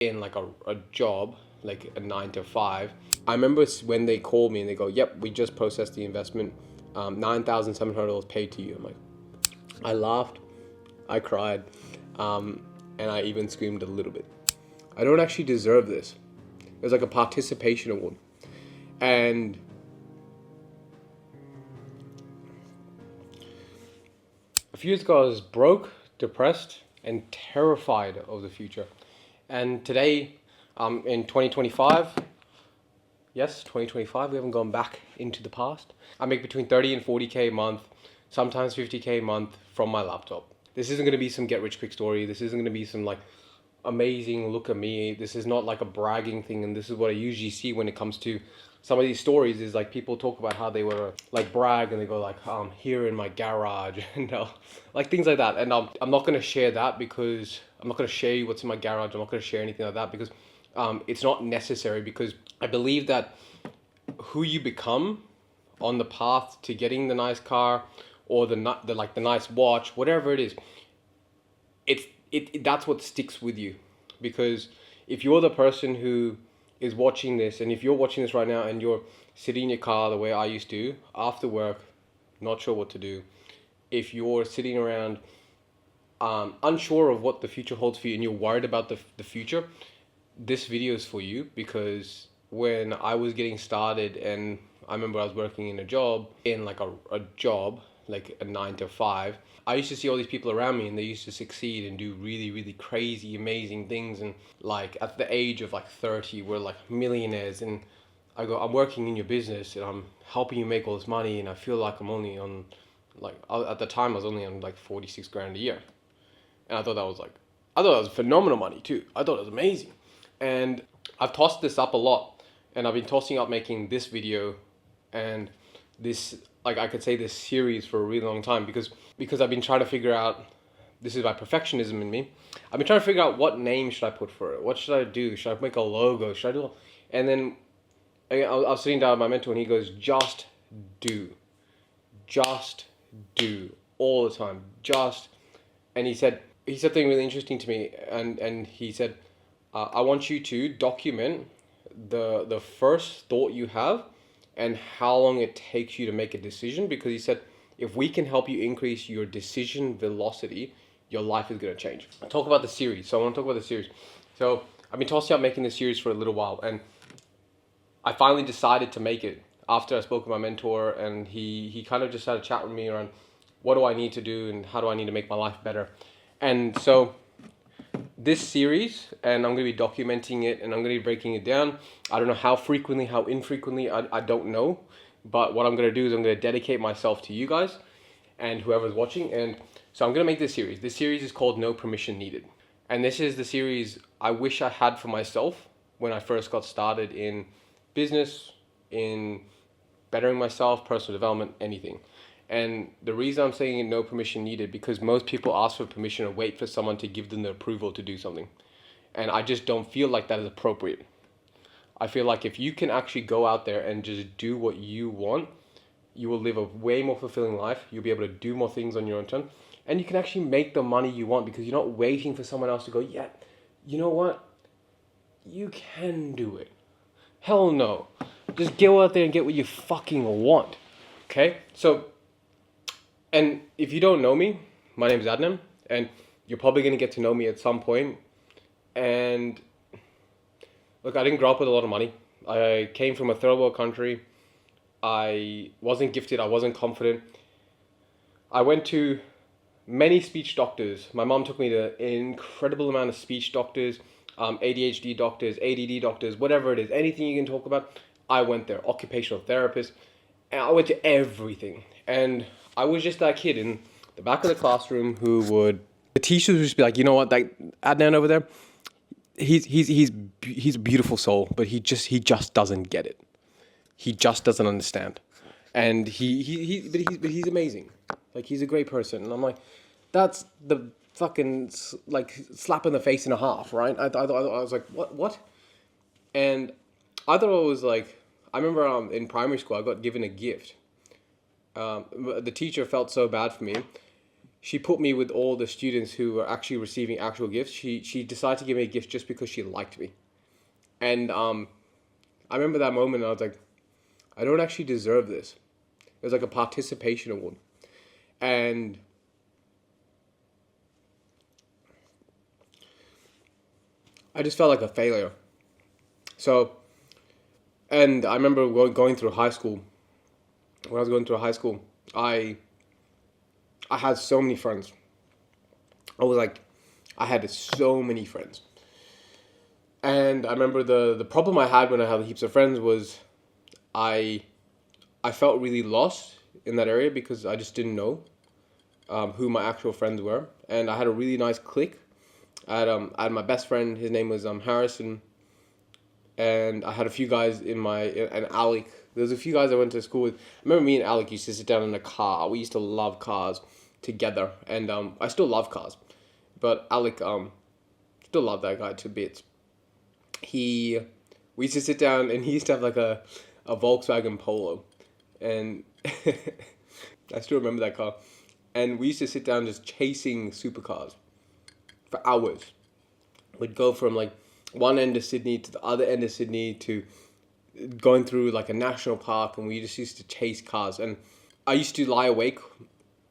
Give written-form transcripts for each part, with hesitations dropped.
in like a job, like a 9 to 5. I remember when they called me and they go, "Yep, we just processed the investment, $9,700 paid to you." I'm like, I laughed, I cried, and I even screamed a little bit. I don't actually deserve this. It was like a participation award, and a few years ago I was broke, depressed, and terrified of the future. And today, in 2025, yes, 2025, we haven't gone back into the past. I make between 30 and 40K a month, sometimes 50K a month from my laptop. This isn't going to be some get rich quick story. This isn't going to be some like amazing look at me. This is not like a bragging thing. And this is what I usually see when it comes to some of these stories is like people talk about how they were like brag and they go like, here in my garage and like things like that. And I'm not going to share that because I'm not going to share you what's in my garage. I'm not going to share anything like that because it's not necessary, because I believe that who you become on the path to getting the nice car or the nice watch, whatever it is, that's what sticks with you. Because if you're the person who is watching this, and if you're watching this right now and you're sitting in your car the way I used to after work, not sure what to do, if you're sitting around unsure of what the future holds for you and you're worried about the future, this video is for you. Because when I was getting started, and I remember I was working in a job, like a 9 to 5, I used to see all these people around me and they used to succeed and do really, really crazy, amazing things. And like at the age of like 30, we're like millionaires. And I go, I'm working in your business and I'm helping you make all this money. And I feel like I'm only on at the time I was only on like 46 grand a year. And I thought that was phenomenal money too. I thought it was amazing. And I've tossed this up a lot, and I've been tossing up making this video and this, like I could say this series for a really long time, because I've been trying to figure out, this is my perfectionism in me. I've been trying to figure out what name should I put for it. What should I do? Should I make a logo? Should I do? And then I was sitting down with my mentor and he goes, just do all the time. And he said something really interesting to me, and he said, I want you to document the first thought you have and how long it takes you to make a decision, because he said, if we can help you increase your decision velocity, your life is going to change. I'll talk about the series. So I want to talk about the series. So I've been tossing up making this series for a little while, and I finally decided to make it after I spoke with my mentor, and he kind of just had a chat with me around what do I need to do and how do I need to make my life better. And so this series, and I'm going to be documenting it and I'm going to be breaking it down. I don't know how frequently, how infrequently, I don't know. But what I'm going to do is I'm going to dedicate myself to you guys and whoever's watching. And so I'm going to make this series. This series is called No Permission Needed. And this is the series I wish I had for myself when I first got started in business, in bettering myself, personal development, anything. And the reason I'm saying no permission needed, because most people ask for permission or wait for someone to give them the approval to do something. And I just don't feel like that is appropriate. I feel like if you can actually go out there and just do what you want, you will live a way more fulfilling life. You'll be able to do more things on your own time. And you can actually make the money you want, because you're not waiting for someone else to go, yeah, you know what? You can do it. Hell no. Just go out there and get what you fucking want. Okay? So, and if you don't know me, my name is Adnan, and you're probably going to get to know me at some point. And look, I didn't grow up with a lot of money. I came from a third world country. I wasn't gifted. I wasn't confident. I went to many speech doctors. My mom took me to an incredible amount of speech doctors, ADHD doctors, ADD doctors, whatever it is, anything you can talk about. I went there, occupational therapist, and I went to everything. And I was just that kid in the back of the classroom the teachers would just be like, you know what, that Adnan over there, he's a beautiful soul, but he just doesn't get it. He just doesn't understand. And but he's amazing. Like, he's a great person. And I'm like, that's the fucking like slap in the face and a half, right? I was like, what? And I thought it was like, I remember in primary school, I got given a gift. The teacher felt so bad for me, she put me with all the students who were actually receiving actual gifts. She decided to give me a gift just because she liked me. And I remember that moment. I was like, I don't actually deserve this. It was like a participation award, and I just felt like a failure. So, and I remember going through high school. When I was going through high school, I I had so many friends. I was like, I had so many friends. And I remember the problem I had when I had heaps of friends was I I felt really lost in that area because I just didn't know who my actual friends were. And I had a really nice clique. I had my best friend. His name was Harrison, and I had a few guys in my and Alec. There's a few guys I went to school with. I remember me and Alec used to sit down in a car. We used to love cars together, and I still love cars, but Alec still love that guy to bits. He We used to sit down, and he used to have like a Volkswagen Polo, and I still remember that car. And we used to sit down just chasing supercars for hours. We'd go from like one end of Sydney to the other end of Sydney to going through like a national park, and we just used to chase cars. And I used to lie awake.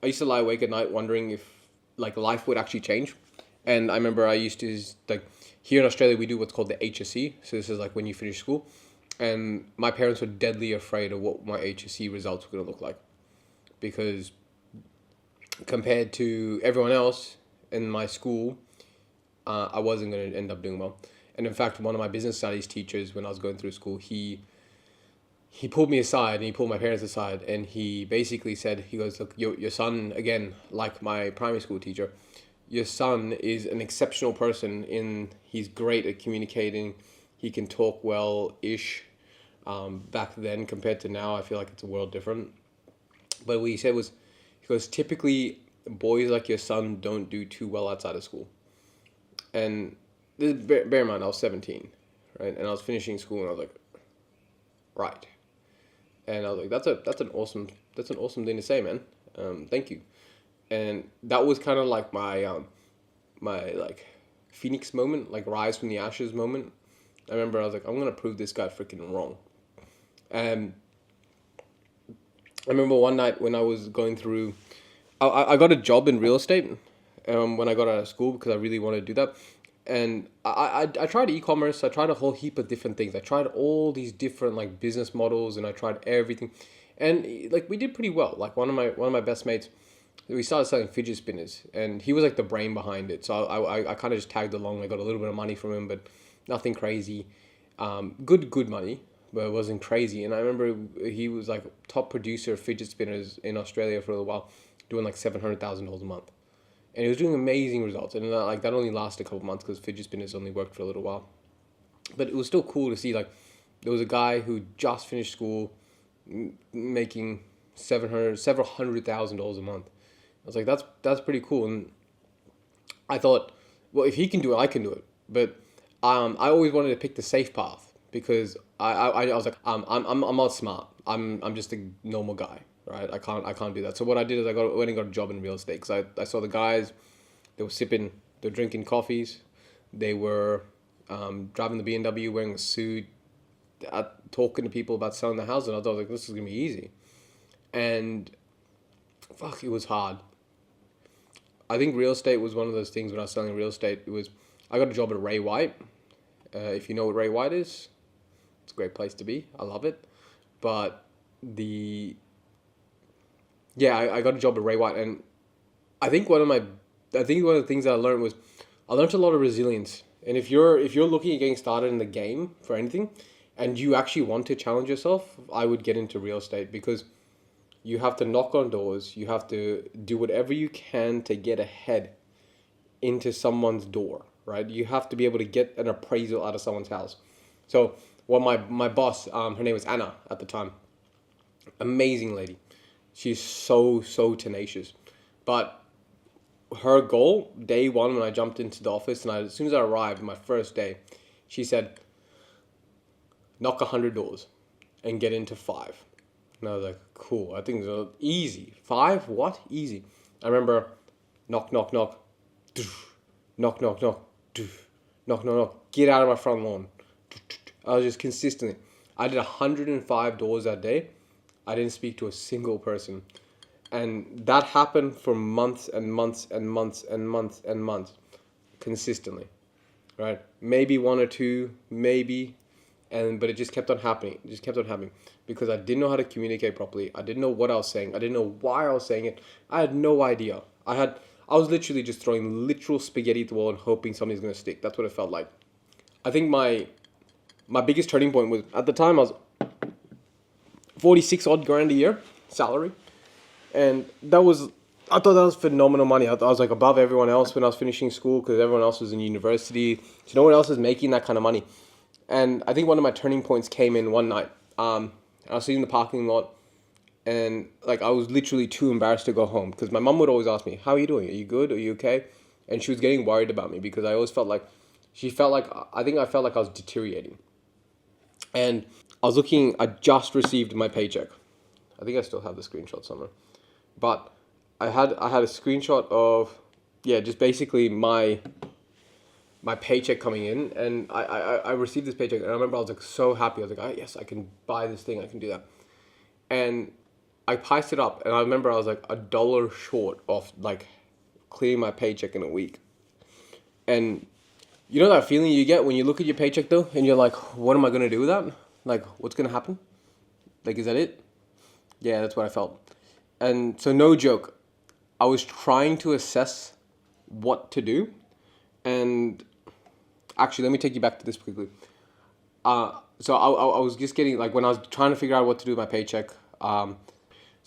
I used to lie awake at night wondering if like life would actually change. And I remember I used to like here in Australia we do what's called the HSC. So this is like when you finish school. And my parents were deadly afraid of what my HSC results were going to look like, because compared to everyone else in my school, I wasn't going to end up doing well. And in fact, one of my business studies teachers, when I was going through school, he pulled me aside and he pulled my parents aside, and he basically said, he goes, look, your son, again, like my primary school teacher, your son is an exceptional person he's great at communicating. He can talk well-ish. Back then compared to now, I feel like it's a world different. But what he said was, he goes, typically boys like your son don't do too well outside of school. And bear in mind, I was 17, right? And I was finishing school, and I was like, right. And I was like, that's an awesome thing to say, man. Thank you. And that was kind of like my like phoenix moment, like rise from the ashes moment. I remember I was like, I'm gonna prove this guy freaking wrong. And I remember one night when I was going through, I got a job in real estate when I got out of school because I really wanted to do that. And I tried e-commerce. I tried a whole heap of different things. I tried all these different like business models, and I tried everything. And like we did pretty well. Like one of my best mates, we started selling fidget spinners, and he was like the brain behind it. So I kind of just tagged along. I got a little bit of money from him, but nothing crazy. Good money, but it wasn't crazy. And I remember he was like top producer of fidget spinners in Australia for a little while, doing like $700,000 a month, and he was doing amazing results. And like that only lasted a couple months because fidget spinners only worked for a little while, but it was still cool to see like there was a guy who just finished school, making several hundred thousand dollars a month. I was like, that's pretty cool. And I thought, well, if he can do it, I can do it. But I always wanted to pick the safe path because I was like, I'm not smart. I'm just a normal guy, right? I can't do that. So what I did is went and got a job in real estate because I saw the guys, they're drinking coffees, they were driving the BMW, wearing a suit, talking to people about selling the house, and I thought like this is gonna be easy, and fuck, it was hard. I think real estate was one of those things when I was selling real estate. I got a job at Ray White. If you know what Ray White is, it's a great place to be. I love it. But I got a job at Ray White, and I think one of the things that I learned was I learned a lot of resilience. And if you're looking at getting started in the game for anything, and you actually want to challenge yourself, I would get into real estate because you have to knock on doors. You have to do whatever you can to get ahead into someone's door, right? You have to be able to get an appraisal out of someone's house. So, my boss, her name was Anna at the time, amazing lady. She's so tenacious, but her goal day one when I jumped into the office and as soon as I arrived my first day, she said, knock 100 doors and get into five. And I was like, cool. I think it's easy. Five? What? Easy. I remember knock, knock, knock, knock, knock, knock, knock, knock, knock, get out of my front lawn. I was just consistently. I did 105 doors that day. I didn't speak to a single person. And that happened for months and months and months and months and months, consistently, right? Maybe one or two, maybe, but it just kept on happening. It just kept on happening because I didn't know how to communicate properly. I didn't know what I was saying. I didn't know why I was saying it. I had no idea. I was literally just throwing literal spaghetti at the wall and hoping something's gonna stick. That's what it felt like. I think my biggest turning point was at the time I was 46 odd grand a year salary. And I thought that was phenomenal money. I was like above everyone else when I was finishing school because everyone else was in university. So no one else was making that kind of money. And I think one of my turning points came in one night. I was sitting in the parking lot and like I was literally too embarrassed to go home because my mum would always ask me, how are you doing? Are you good? Are you okay? And she was getting worried about me because I always felt like, I felt like I was deteriorating. And I just received my paycheck. I think I still have the screenshot somewhere. But I had a screenshot of just basically my paycheck coming in, and I received this paycheck, and I remember I was like so happy. I was like, oh, yes, I can buy this thing, I can do that. And I priced it up, and I remember I was like $1 short of like clearing my paycheck in a week. And you know that feeling you get when you look at your paycheck though, and you're like, what am I gonna do with that? Like, what's gonna happen? Like, is that it? Yeah, that's what I felt. And so no joke, I was trying to assess what to do. And actually, let me take you back to this quickly. So I was just getting, like, when I was trying to figure out what to do with my paycheck. So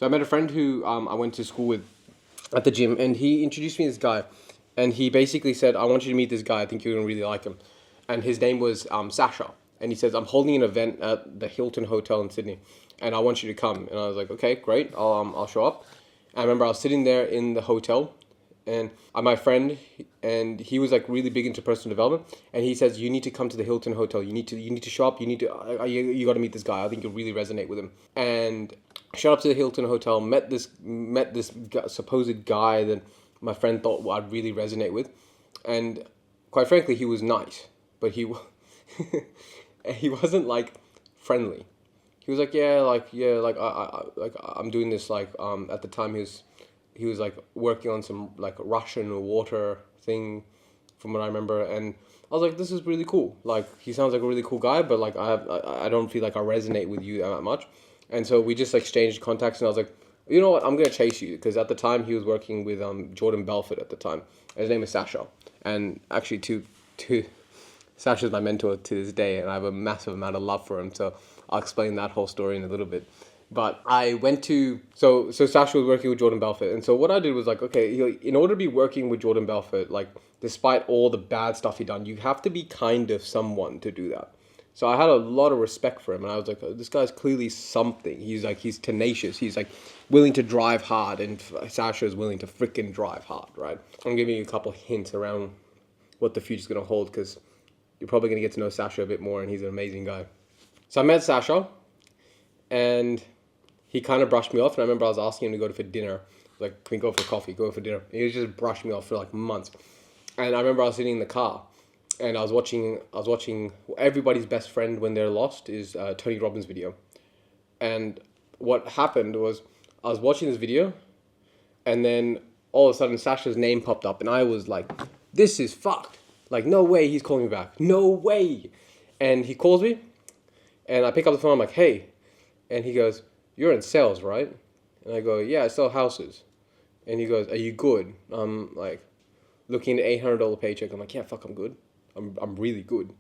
I met a friend who I went to school with at the gym, and he introduced me to this guy. And he basically said, I want you to meet this guy. I think you're going to really like him. And his name was Sasha. And he says, I'm holding an event at the Hilton Hotel in Sydney, and I want you to come. And I was like, okay, great. I'll show up. I remember I was sitting there in the hotel, and my friend, and he was like really big into personal development. And he says, you need to come to the Hilton Hotel. You need to show up. You got to meet this guy. I think you'll really resonate with him. And I showed up to the Hilton Hotel, met this supposed guy that my friend thought I'd really resonate with. And quite frankly, he was nice, but he wasn't like friendly. He was like, I'm doing this, like, at the time he was like working on some like Russian water thing from what I remember. And I was like, this is really cool. Like, he sounds like a really cool guy, but like I don't feel like I resonate with you that much. And so we just exchanged contacts, and I was like, you know what, I'm going to chase you. Because at the time he was working with Jordan Belfort at the time. And his name is Sasha. And actually to Sasha's my mentor to this day, and I have a massive amount of love for him. So I'll explain that whole story in a little bit. But I went to, so Sasha was working with Jordan Belfort. And so what I did was like, okay, in order to be working with Jordan Belfort, like, despite all the bad stuff he done, you have to be kind of someone to do that. So I had a lot of respect for him, and I was like, oh, this guy's clearly something. He's tenacious. He's like willing to drive hard, and Sasha is willing to freaking drive hard, right? I'm giving you a couple hints around what the future's going to hold, because you're probably going to get to know Sasha a bit more, and he's an amazing guy. So I met Sasha, and he kind of brushed me off, and I remember I was asking him to go for dinner. Like, can we go for coffee, go for dinner? And he just brushed me off for like months. And I remember I was sitting in the car, and I was watching everybody's best friend when they're lost is Tony Robbins' video. And what happened was I was watching this video, and then all of a sudden Sasha's name popped up, and I was like, this is fucked. Like, no way he's calling me back. No way. And he calls me, and I pick up the phone. I'm like, hey. And he goes, you're in sales, right? And I go, yeah, I sell houses. And he goes, are you good? I'm like, looking at $800 paycheck. I'm like, yeah, fuck, I'm good. I'm really good.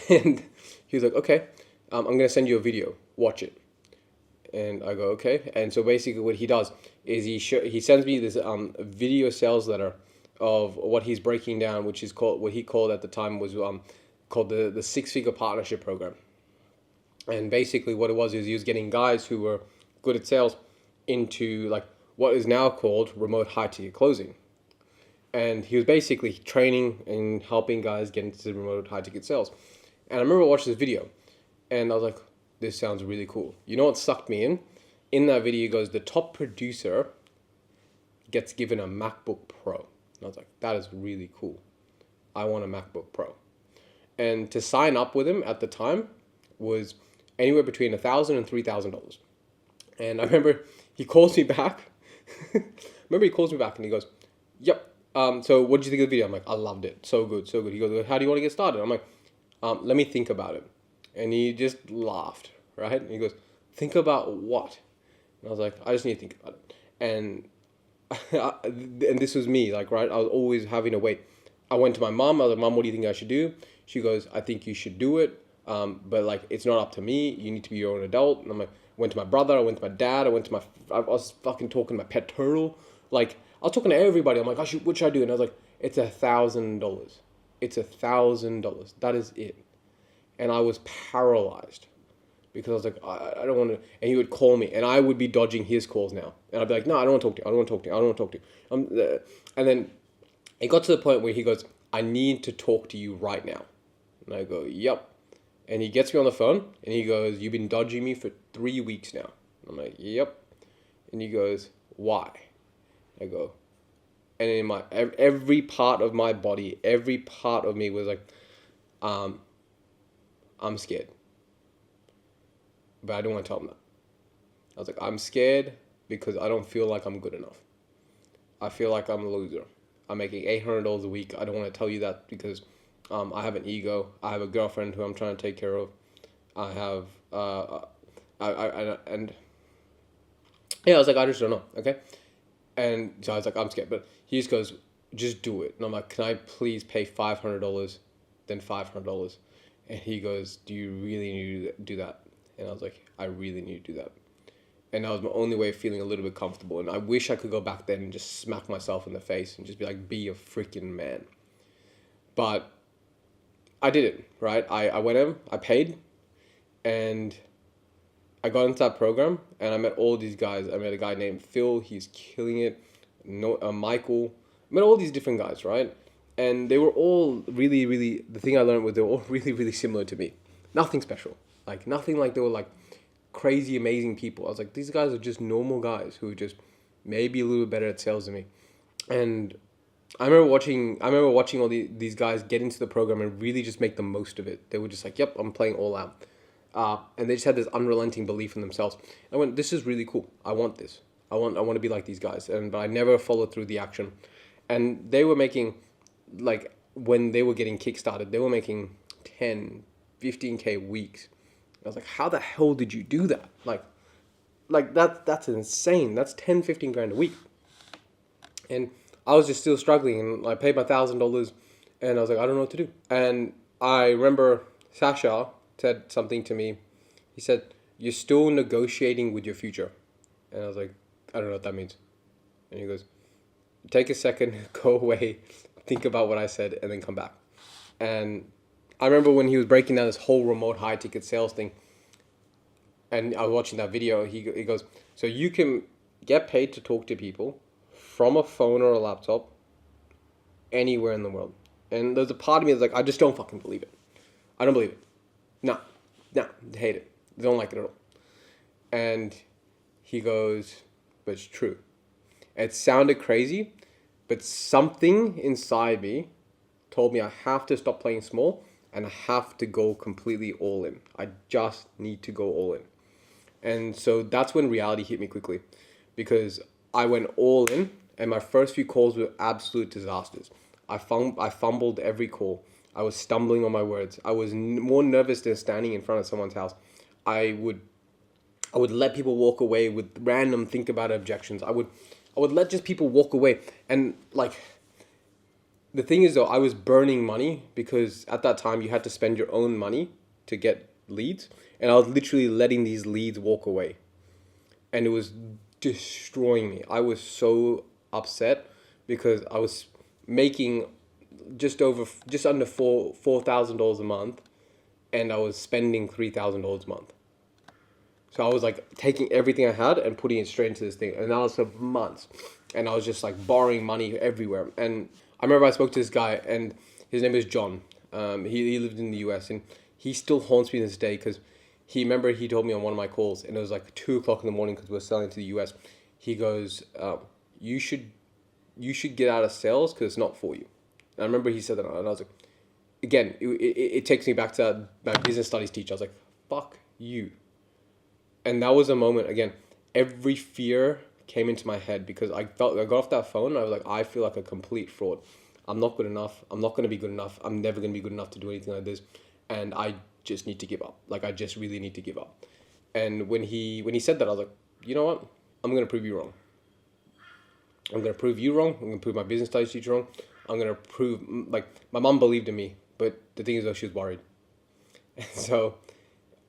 And he was like, okay, I'm going to send you a video. Watch it. And I go, okay. And so basically what he does is he sends me this video sales letter of what he's breaking down, which is called, what he called at the time was called the six-figure partnership program. And basically what it was is he was getting guys who were good at sales into like what is now called remote high-ticket closing. And he was basically training and helping guys get into remote high-ticket sales. And I remember watching this video, and I was like, this sounds really cool. You know what sucked me in? In that video, he goes, the top producer gets given a MacBook Pro. And I was like, that is really cool. I want a MacBook Pro. And to sign up with him at the time was anywhere between $1,000 and $3,000. And I remember he calls me back. Remember he calls me back and he goes, "Yep. So what did you think of the video?" I'm like, "I loved it. So good, so good." He goes, "How do you want to get started?" I'm like, "Let me think about it." And he just laughed, right? And he goes, "Think about what?" And I was like, "I just need to think about it." And and this was me, like, right? I was always having to wait. I went to my mom. I was like, "Mom, what do you think I should do?" She goes, "I think you should do it. But like, it's not up to me. You need to be your own adult." And I'm like, went to my brother. I went to my dad. I was fucking talking to my pet turtle. Like, I was talking to everybody. I'm like, what should I do? And I was like, it's $1,000. It's $1,000. That is it. And I was paralyzed because I was like, I don't want to. And he would call me, and I would be dodging his calls now. And I'd be like, no, I don't want to talk to you. I don't want to talk to you. I don't want to talk to you. And then it got to the point where he goes, "I need to talk to you right now." And I go, "Yep." And he gets me on the phone, and he goes, "You've been dodging me for 3 weeks now." And I'm like, "Yep." And he goes, "Why?" I go, and in my every part of my body, every part of me was like, I'm scared. But I don't want to tell him that. I was like, I'm scared because I don't feel like I'm good enough. I feel like I'm a loser. I'm making $800 a week. I don't want to tell you that because I have an ego. I have a girlfriend who I'm trying to take care of. I have, and yeah, I was like, I just don't know. Okay. And so I was like, I'm scared. But he just goes, just do it. And I'm like, can I please pay $500, then $500? And he goes, do you really need to do that? And I was like, I really need to do that. And that was my only way of feeling a little bit comfortable. And I wish I could go back then and just smack myself in the face and just be like, be a freaking man. But I did it, right? I went in, I paid, and I got into that program, and I met all these guys. I met a guy named Phil. He's killing it. No, Michael. I met all these different guys, right? And they were all really, really. The thing I learned was they were all really, really similar to me. Nothing special. Like nothing like they were like crazy, amazing people. I was like, these guys are just normal guys who are just maybe a little bit better at sales than me. And I remember watching all these guys get into the program and really just make the most of it. They were just like, "Yep, I'm playing all out." And they just had this unrelenting belief in themselves. I went, "This is really cool. I want this. I want to be like these guys." But I never followed through the action. And they were making, like, when they were getting kickstarted, they were making 10, 15K weeks. I was like, how the hell did you do that? Like that's insane. That's 10, 15 grand a week. And I was just still struggling, and I paid my $1,000, and I was like, I don't know what to do. And I remember Sasha said something to me. He said, "You're still negotiating with your future." And I was like, I don't know what that means. And he goes, "Take a second, go away, think about what I said, and then come back." And I remember when he was breaking down this whole remote high ticket sales thing, and I was watching that video, he goes, "So you can get paid to talk to people from a phone or a laptop anywhere in the world." And there's a part of me that's like, I just don't fucking believe it. I don't believe it. No, hate it. Don't like it at all. And he goes, "But it's true." It sounded crazy, but something inside me told me I have to stop playing small and I have to go completely all in. I just need to go all in. And so that's when reality hit me quickly, because I went all in, and my first few calls were absolute disasters. I fumbled every call. I was stumbling on my words. I was more nervous than standing in front of someone's house. I would let people walk away with random think about it objections. I would let just people walk away. And like, the thing is though, I was burning money because at that time you had to spend your own money to get leads. And I was literally letting these leads walk away. And it was destroying me. I was so upset because I was making just under $4,000 a month, and I was spending $3,000 a month. So I was like taking everything I had and putting it straight into this thing, and that was for months. And I was just like borrowing money everywhere. And I remember I spoke to this guy, and his name is John. He lived in the US, and he still haunts me to this day because he told me on one of my calls, and it was like 2 o'clock in the morning because we were selling to the US. He goes, "You should you should get out of sales because it's not for you. And I remember he said that, and I was like, again, it takes me back to my business studies teacher. I was like, fuck you. And that was a moment, again, every fear came into my head because I got off that phone and I was like, I feel like a complete fraud. I'm not good enough. I'm not going to be good enough. I'm never going to be good enough to do anything like this. And I just need to give up. Like, I just really need to give up. And when he said that, I was like, you know what? I'm going to prove you wrong. I'm going to prove you wrong. I'm going to prove my business studies teacher wrong. I'm going to prove, like, my mom believed in me. But the thing is, though, she was worried. And so,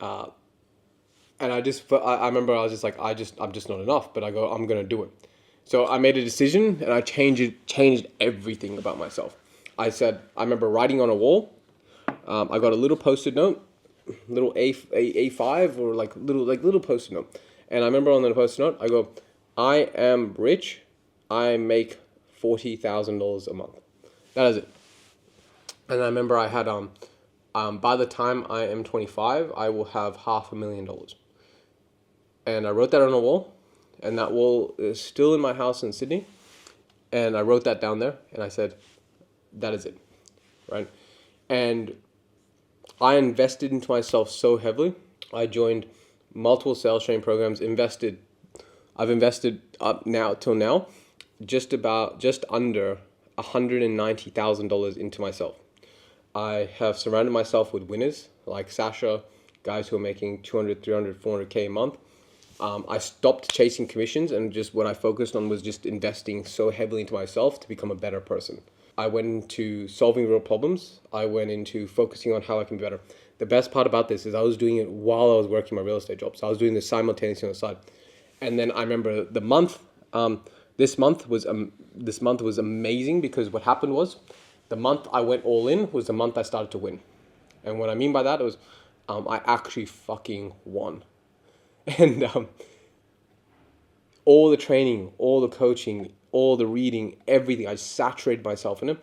and I remember I was just like, I'm just not enough. But I go, I'm going to do it. So I made a decision and I changed everything about myself. I remember writing on a wall. I got a little post-it note, little A5 or little post-it note. And I remember on the post-it note, I go, I am rich. I make $40,000 a month. That is it. And I remember I had, by the time I am 25, I will have $500,000. And I wrote that on a wall. And that wall is still in my house in Sydney. And I wrote that down there. And I said, that is it. Right? And I invested into myself so heavily. I joined multiple sales training programs, I've invested up now till now, just under $190,000 into myself. I have surrounded myself with winners like Sasha, guys who are making 200, 300, 400K a month. I stopped chasing commissions and just what I focused on was just investing so heavily into myself to become a better person. I went into solving real problems. I went into focusing on how I can be better. The best part about this is I was doing it while I was working my real estate job. So I was doing this simultaneously on the side. And then I remember this month was amazing because what happened was the month I went all in was the month I started to win. And what I mean by that was I actually fucking won. And all the training, all the coaching, all the reading, everything, I saturated myself in it.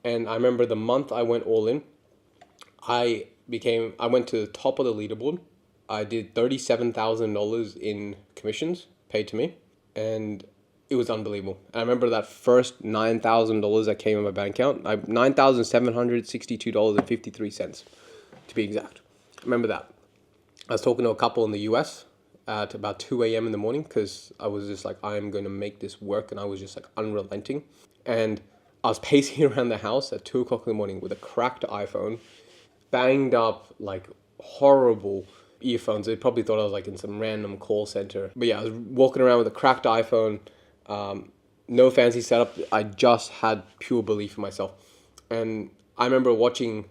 And I remember the month I went all in, I went to the top of the leaderboard. I did $37,000 in commissions paid to me. And it was unbelievable. And I remember that first $9,000 that came in my bank account, $9,762.53 to be exact. I remember that. I was talking to a couple in the US at about 2 a.m. in the morning because I was just like, I am going to make this work. And I was just like unrelenting. And I was pacing around the house at 2 o'clock in the morning with a cracked iPhone, banged up, like horrible earphones. They probably thought I was like in some random call center. But yeah, I was walking around with a cracked iPhone, no fancy setup. I just had pure belief in myself. And I remember watching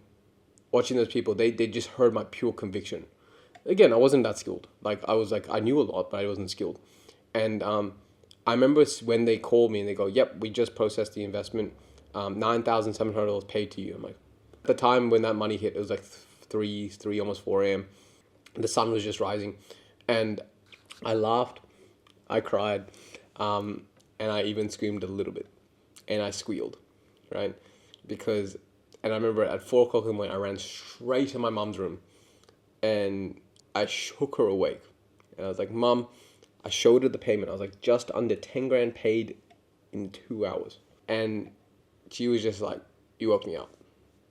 those people. They just heard my pure conviction. Again, I wasn't that skilled. Like I knew a lot, but I wasn't skilled. And I remember when they called me and they go, "Yep, we just processed the investment, $9,700 paid to you." I'm like, at the time when that money hit, it was like 3, almost 4 a.m. The sun was just rising, and I laughed, I cried, and I even screamed a little bit, and I squealed, right? And I remember at 4 o'clock in the morning, I ran straight to my mom's room, and I shook her awake, and I was like, "Mom," I showed her the payment. I was like, just under 10 grand paid in 2 hours, and she was just like, "You woke me up."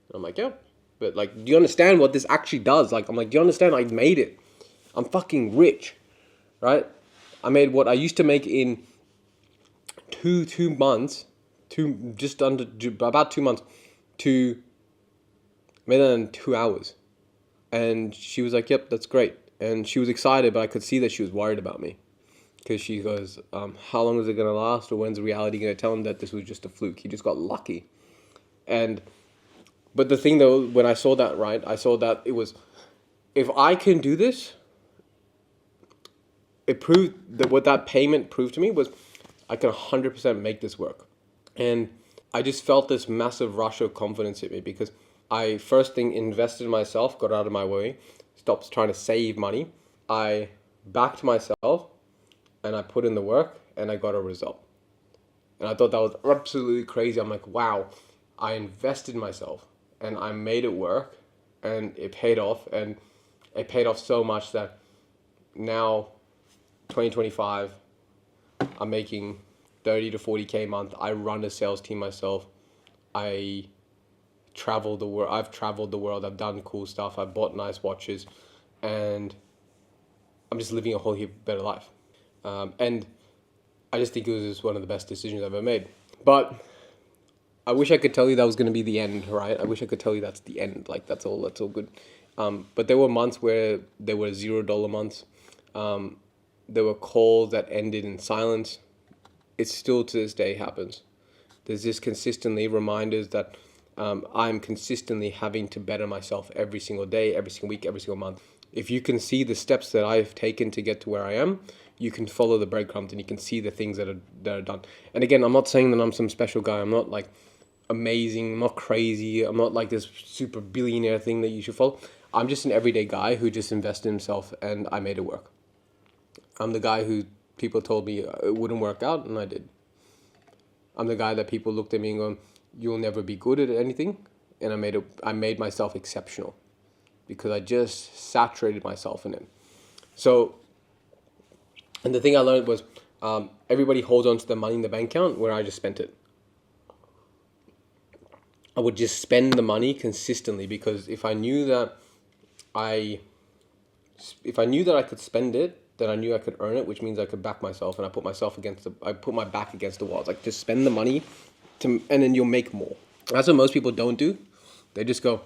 And I'm like, "Yeah." But like, do you understand what this actually does? Like, I'm like, do you understand? I made it. I'm fucking rich, right? I made what I used to make in two months, about 2 months, to made that in 2 hours. And she was like, "Yep, that's great." And she was excited, but I could see that she was worried about me. Because she goes, how long is it going to last? Or when's reality going to tell him that this was just a fluke? He just got lucky. But the thing though, when I saw that, right, I saw that it was, if I can do this, it proved that what that payment proved to me was I can 100% make this work. And I just felt this massive rush of confidence in me because I first thing invested in myself, got out of my way, stopped trying to save money. I backed myself and I put in the work and I got a result. And I thought that was absolutely crazy. I'm like, wow, I invested in myself and I made it work and it paid off. And it paid off so much that now, 2025, I'm making 30 to 40K a month. I run a sales team myself. I travel the world. I've traveled the world. I've done cool stuff. I've bought nice watches, and I'm just living a whole heap better life. And I just think it was just one of the best decisions I've ever made. But I wish I could tell you that was going to be the end, right? I wish I could tell you that's the end. Like, that's all good. But there were months where there were $0 months. There were calls that ended in silence. It still to this day happens. There's just consistently reminders that I'm consistently having to better myself every single day, every single week, every single month. If you can see the steps that I've taken to get to where I am, you can follow the breadcrumbs and you can see the things that are done. And again, I'm not saying that I'm some special guy. I'm not like amazing. I'm not crazy. I'm not like this super billionaire thing that you should follow. I'm just an everyday guy who just invested in himself, and I made it work. I'm the guy who people told me it wouldn't work out, and I did. I'm the guy that people looked at me and going, "You'll never be good at anything," and I made myself exceptional because I just saturated myself in it. So, and the thing I learned was everybody holds on to the money in the bank account where I just spent it. I would just spend the money consistently because if I knew that I could spend it, then I knew I could earn it, which means I could back myself, and I put my back against the wall. It's like, just spend the money and then you'll make more. That's what most people don't do. They just go,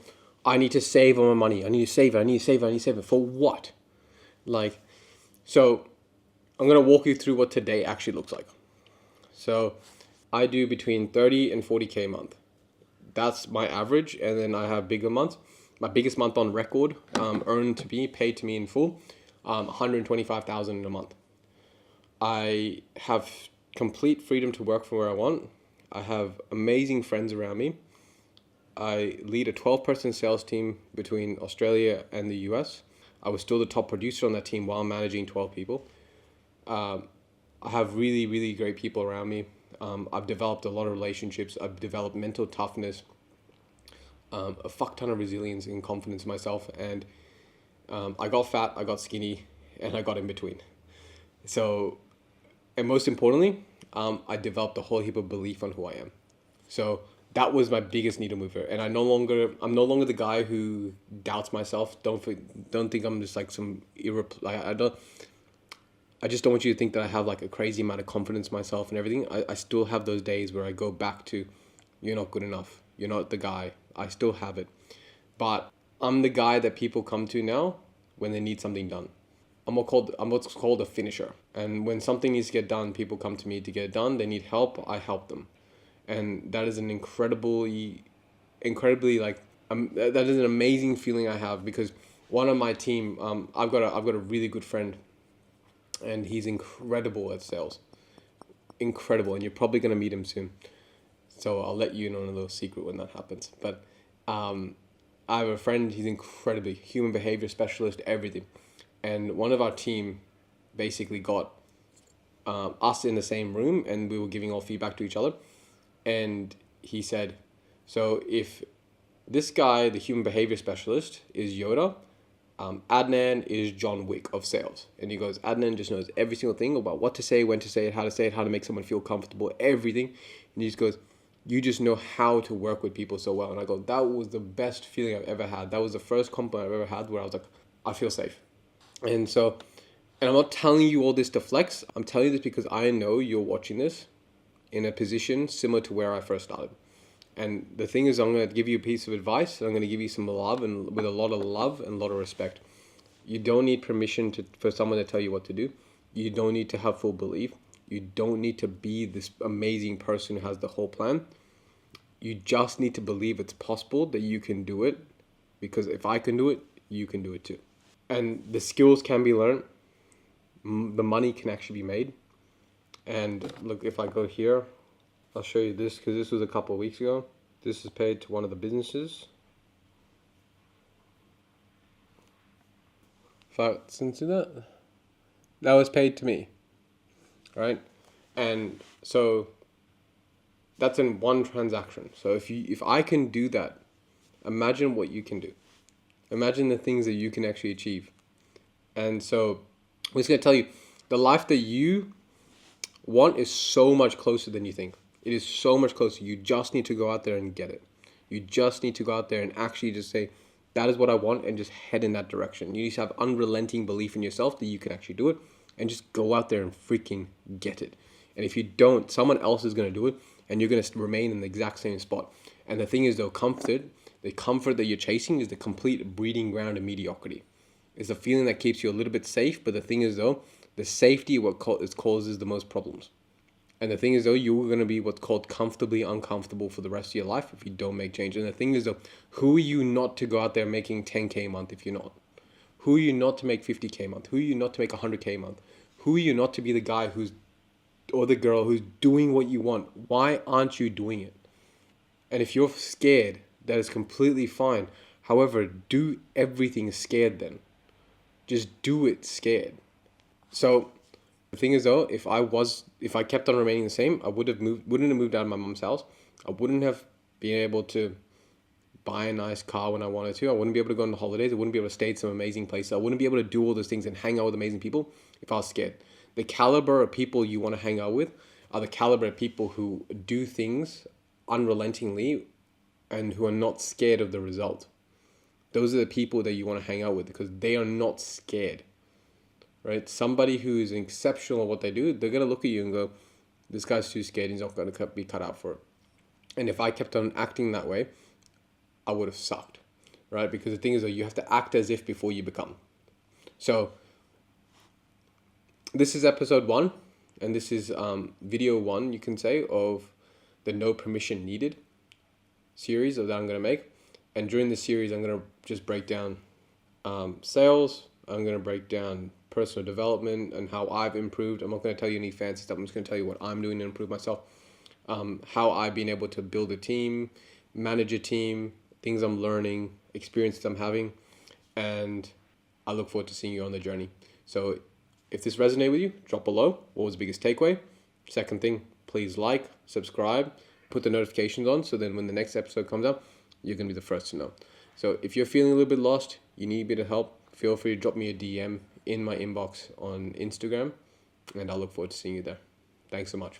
I need to save all my money. I need to save it. For what? Like, so I'm going to walk you through what today actually looks like. So I do between 30 and 40K a month. That's my average. And then I have bigger months. My biggest month on record, earned to me, paid to me in full, 125,000 in a month. I have complete freedom to work from where I want. I have amazing friends around me. I lead a 12-person sales team between Australia and the US. I was still the top producer on that team while managing 12 people. I have really, really great people around me. I've developed a lot of relationships. I've developed mental toughness, a fuck ton of resilience and confidence in myself. And I got fat, I got skinny, and I got in between. So, and most importantly, I developed a whole heap of belief on who I am. So that was my biggest needle mover. And I'm no longer the guy who doubts myself. Don't think I'm just like some I just don't want you to think that I have like a crazy amount of confidence in myself and everything. I still have those days where I go back to, you're not good enough. You're not the guy. I still have it. But I'm the guy that people come to now when they need something done. I'm what's called a finisher. And when something needs to get done, people come to me to get it done. They need help. I help them. And that is an incredibly like, that is an amazing feeling I have, because one of my team, I've got a really good friend, and he's incredible at sales. Incredible. And you're probably going to meet him soon. So I'll let you know a little secret when that happens. But I have a friend, he's incredibly human behavior specialist, everything. And one of our team basically got us in the same room, and we were giving all feedback to each other. And he said, so if this guy, the human behavior specialist, is Yoda, Adnan is John Wick of sales. And he goes, Adnan just knows every single thing about what to say, when to say it, how to make someone feel comfortable, everything. And he just goes, you just know how to work with people so well. And I go, that was the best feeling I've ever had. That was the first compliment I've ever had where I was like, I feel safe. And so, and I'm not telling you all this to flex. I'm telling you this because I know you're watching this in a position similar to where I first started. And the thing is, I'm going to give you a piece of advice, and I'm going to give you some love, and with a lot of love and a lot of respect. You don't need permission for someone to tell you what to do. You don't need to have full belief. You don't need to be this amazing person who has the whole plan. You just need to believe it's possible that you can do it, because if I can do it, you can do it too. And the skills can be learned. The money can actually be made. And look, if I go here, I'll show you this, because this was a couple of weeks ago. This is paid to one of the businesses. If I see that, that was paid to me, right? And so that's in one transaction. So if I can do that, imagine what you can do. Imagine the things that you can actually achieve. And so I'm just going to tell you, the life that you Want is so much closer than you think. It is so much closer. You just need to go out there and get it. You just need to go out there and actually just say, that is what I want, and just head in that direction. You need to have unrelenting belief in yourself that you can actually do it, and just go out there and freaking get it. And if you don't, someone else is going to do it, and you're going to remain in the exact same spot. And the thing is, though, the comfort that you're chasing is the complete breeding ground of mediocrity. It's the feeling that keeps you a little bit safe, but the thing is, though, the safety causes the most problems. And the thing is, though, you're going to be what's called comfortably uncomfortable for the rest of your life if you don't make change. And the thing is, though, who are you not to go out there making 10K a month if you're not? Who are you not to make 50K a month? Who are you not to make 100K a month? Who are you not to be the guy or the girl who's doing what you want? Why aren't you doing it? And if you're scared, that is completely fine. However, do everything scared then. Just do it scared. So the thing is, though, if I kept on remaining the same, I wouldn't have moved out of my mom's house. I wouldn't have been able to buy a nice car when I wanted to. I wouldn't be able to go on holidays. I wouldn't be able to stay at some amazing places. I wouldn't be able to do all those things and hang out with amazing people if I was scared. The caliber of people you want to hang out with are the caliber of people who do things unrelentingly and who are not scared of the result. Those are the people that you want to hang out with because they are not scared, right? Somebody who is exceptional at what they do, they're going to look at you and go, this guy's too scared. He's not going to be cut out for it. And if I kept on acting that way, I would have sucked, right? Because the thing is that you have to act as if before you become. So this is episode 1, and this is video 1, you can say, of the No Permission Needed series that I'm going to make. And during this series, I'm going to just break down sales. I'm going to break down personal development and how I've improved. I'm not going to tell you any fancy stuff. I'm just going to tell you what I'm doing to improve myself. How I've been able to build a team, manage a team, things I'm learning, experiences I'm having. And I look forward to seeing you on the journey. So if this resonated with you, drop below. What was the biggest takeaway? Second thing, please like, subscribe, put the notifications on so then when the next episode comes out, you're going to be the first to know. So if you're feeling a little bit lost, you need a bit of help, feel free to drop me a DM in my inbox on Instagram, and I'll look forward to seeing you there. Thanks so much.